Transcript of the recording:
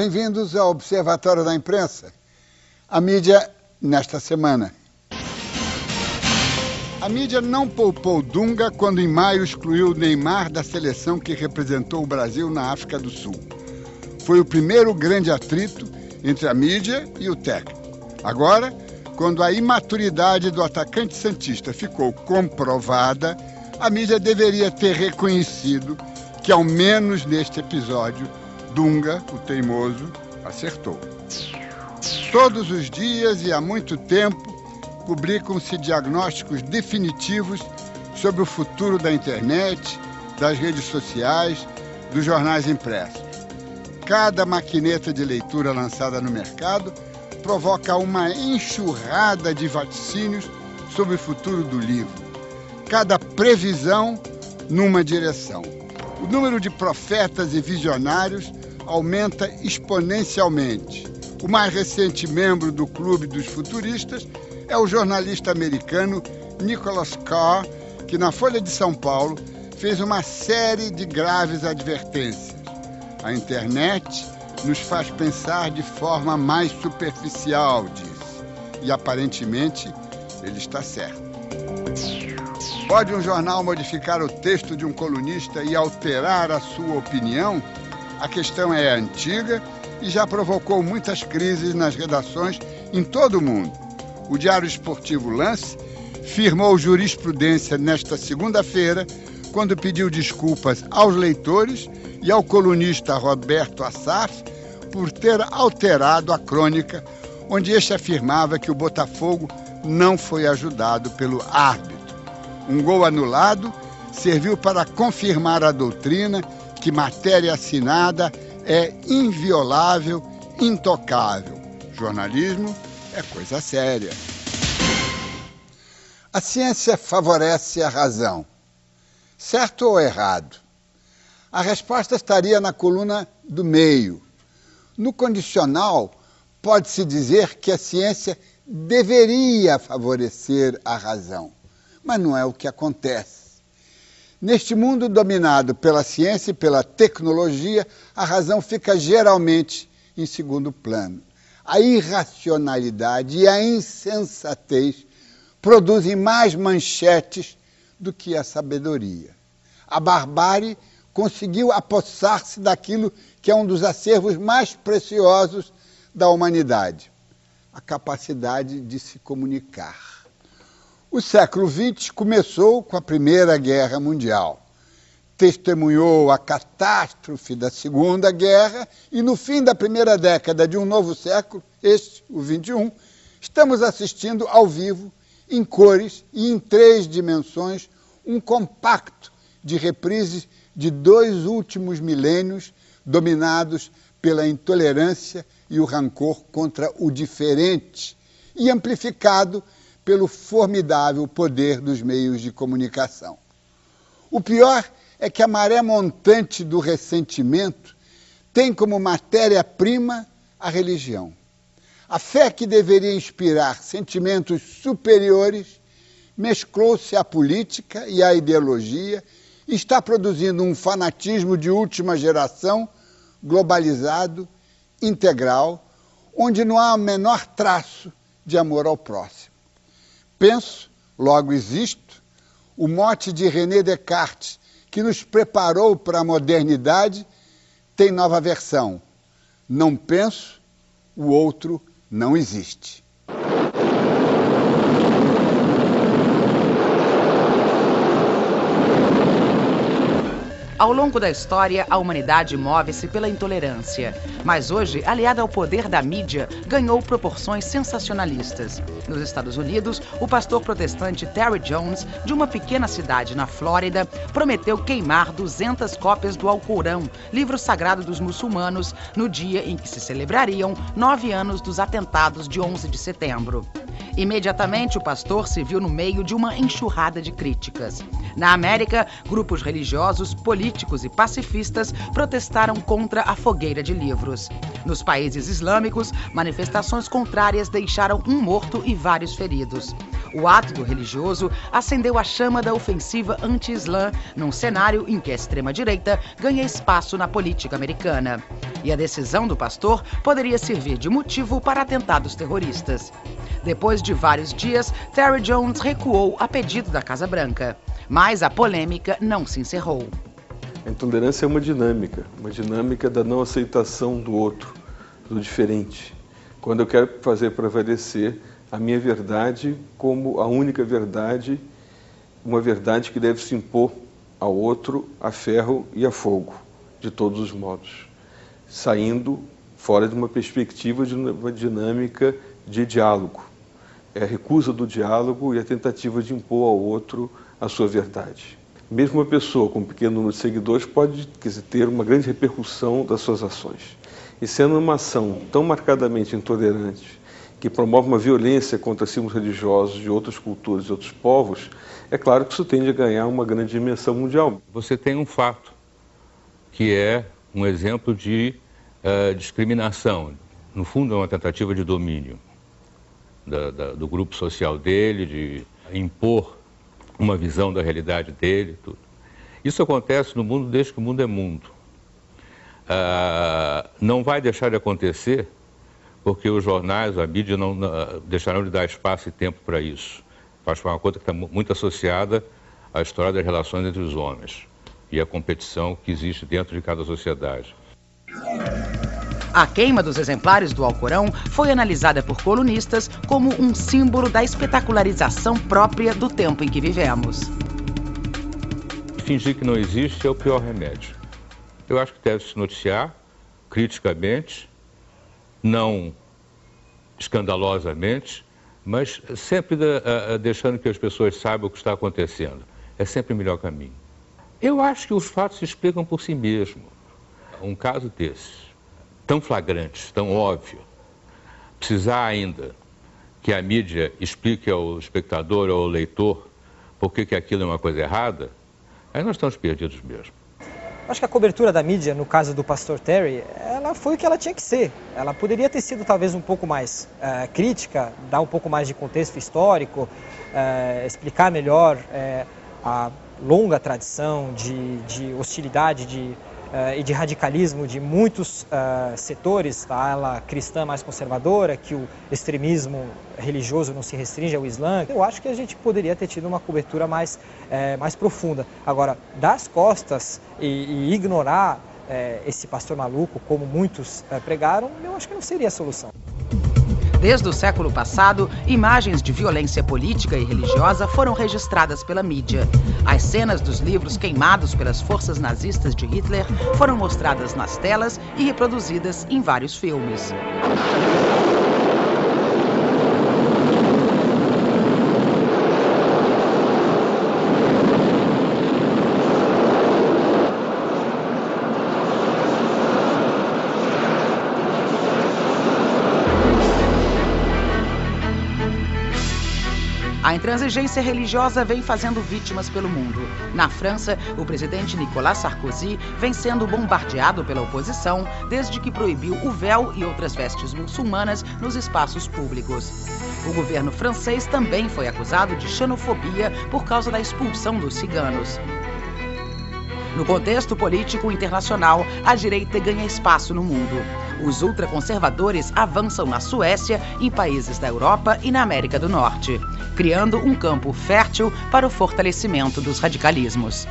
Bem-vindos ao Observatório da Imprensa. A mídia nesta semana. A mídia não poupou Dunga quando em maio excluiu Neymar da seleção que representou o Brasil na África do Sul. Foi o primeiro grande atrito entre a mídia e o técnico. Agora, quando a imaturidade do atacante santista ficou comprovada, a mídia deveria ter reconhecido que, ao menos neste episódio, Dunga, o teimoso, acertou. Todos os dias e há muito tempo, publicam-se diagnósticos definitivos sobre o futuro da internet, das redes sociais, dos jornais impressos. Cada maquineta de leitura lançada no mercado provoca uma enxurrada de vaticínios sobre o futuro do livro. Cada previsão numa direção. O número de profetas e visionários aumenta exponencialmente. O mais recente membro do Clube dos Futuristas é o jornalista americano Nicholas Carr, que na Folha de São Paulo fez uma série de graves advertências. A internet nos faz pensar de forma mais superficial, disse. E aparentemente ele está certo. Pode um jornal modificar o texto de um colunista e alterar a sua opinião? A questão é antiga e já provocou muitas crises nas redações em todo o mundo. O Diário Esportivo Lance firmou jurisprudência nesta segunda-feira, quando pediu desculpas aos leitores e ao colunista Roberto Assaf por ter alterado a crônica, onde este afirmava que o Botafogo não foi ajudado pelo árbitro. Um gol anulado serviu para confirmar a doutrina que matéria assinada é inviolável, intocável. Jornalismo é coisa séria. A ciência favorece a razão. Certo ou errado? A resposta estaria na coluna do meio. No condicional, pode-se dizer que a ciência deveria favorecer a razão, mas não é o que acontece. Neste mundo dominado pela ciência e pela tecnologia, a razão fica geralmente em segundo plano. A irracionalidade e a insensatez produzem mais manchetes do que a sabedoria. A barbárie conseguiu apossar-se daquilo que é um dos acervos mais preciosos da humanidade, a capacidade de se comunicar. O século XX começou com a Primeira Guerra Mundial, testemunhou a catástrofe da Segunda Guerra e no fim da primeira década de um novo século, este, o XXI, estamos assistindo ao vivo, em cores e em 3 dimensões, um compacto de reprises de 2 últimos milênios dominados pela intolerância e o rancor contra o diferente e amplificado pelo formidável poder dos meios de comunicação. O pior é que a maré montante do ressentimento tem como matéria-prima a religião. A fé que deveria inspirar sentimentos superiores mesclou-se à política e à ideologia e está produzindo um fanatismo de última geração, globalizado, integral, onde não há o menor traço de amor ao próximo. Penso, logo existo, o mote de René Descartes, que nos preparou para a modernidade, tem nova versão. Não penso, o outro não existe. Ao longo da história, a humanidade move-se pela intolerância. Mas hoje, aliada ao poder da mídia, ganhou proporções sensacionalistas. Nos Estados Unidos, o pastor protestante Terry Jones, de uma pequena cidade na Flórida, prometeu queimar 200 cópias do Alcorão, livro sagrado dos muçulmanos, no dia em que se celebrariam 9 anos dos atentados de 11 de setembro. Imediatamente, o pastor se viu no meio de uma enxurrada de críticas. Na América, grupos religiosos, políticos e pacifistas protestaram contra a fogueira de livros. Nos países islâmicos, manifestações contrárias deixaram um morto e vários feridos. O ato do religioso acendeu a chama da ofensiva anti-islã num cenário em que a extrema-direita ganha espaço na política americana. E a decisão do pastor poderia servir de motivo para atentados terroristas. Depois de vários dias, Terry Jones recuou a pedido da Casa Branca. Mas a polêmica não se encerrou. A intolerância é uma dinâmica da não aceitação do outro, do diferente. Quando eu quero fazer prevalecer a minha verdade como a única verdade, uma verdade que deve se impor ao outro a ferro e a fogo, de todos os modos, saindo fora de uma perspectiva de uma dinâmica de diálogo. É a recusa do diálogo e a tentativa de impor ao outro a sua verdade. Mesmo uma pessoa com um pequeno número de seguidores pode ter uma grande repercussão das suas ações. E sendo uma ação tão marcadamente intolerante, que promove uma violência contra símbolos religiosos de outras culturas e outros povos, é claro que isso tende a ganhar uma grande dimensão mundial. Você tem um fato, que é um exemplo de discriminação. No fundo, é uma tentativa de domínio do grupo social dele, de impor uma visão da realidade dele, tudo. Isso acontece no mundo desde que o mundo é mundo. Não vai deixar de acontecer porque os jornais, a mídia não deixarão de dar espaço e tempo para isso. Faz uma coisa que está muito associada à história das relações entre os homens e a competição que existe dentro de cada sociedade. A queima dos exemplares do Alcorão foi analisada por colunistas como um símbolo da espetacularização própria do tempo em que vivemos. Fingir que não existe é o pior remédio. Eu acho que deve se noticiar criticamente, não escandalosamente, mas sempre deixando que as pessoas saibam o que está acontecendo. É sempre o melhor caminho. Eu acho que os fatos se explicam por si mesmos. Um caso desses, tão flagrante, tão óbvio, precisar ainda que a mídia explique ao espectador ou ao leitor por que aquilo é uma coisa errada, aí nós estamos perdidos mesmo. Acho que a cobertura da mídia, no caso do pastor Terry, ela foi o que ela tinha que ser. Ela poderia ter sido talvez um pouco mais crítica, dar um pouco mais de contexto histórico, explicar melhor a longa tradição de hostilidade e de radicalismo de muitos setores, a ala cristã mais conservadora, que o extremismo religioso não se restringe ao Islã. Eu acho que a gente poderia ter tido uma cobertura mais profunda. Agora, dar as costas e ignorar esse pastor maluco, como muitos pregaram, eu acho que não seria a solução. Desde o século passado, imagens de violência política e religiosa foram registradas pela mídia. As cenas dos livros queimados pelas forças nazistas de Hitler foram mostradas nas telas e reproduzidas em vários filmes. A intransigência religiosa vem fazendo vítimas pelo mundo. Na França, o presidente Nicolas Sarkozy vem sendo bombardeado pela oposição desde que proibiu o véu e outras vestes muçulmanas nos espaços públicos. O governo francês também foi acusado de xenofobia por causa da expulsão dos ciganos. No contexto político internacional, a direita ganha espaço no mundo. Os ultraconservadores avançam na Suécia, em países da Europa e na América do Norte, criando um campo fértil para o fortalecimento dos radicalismos.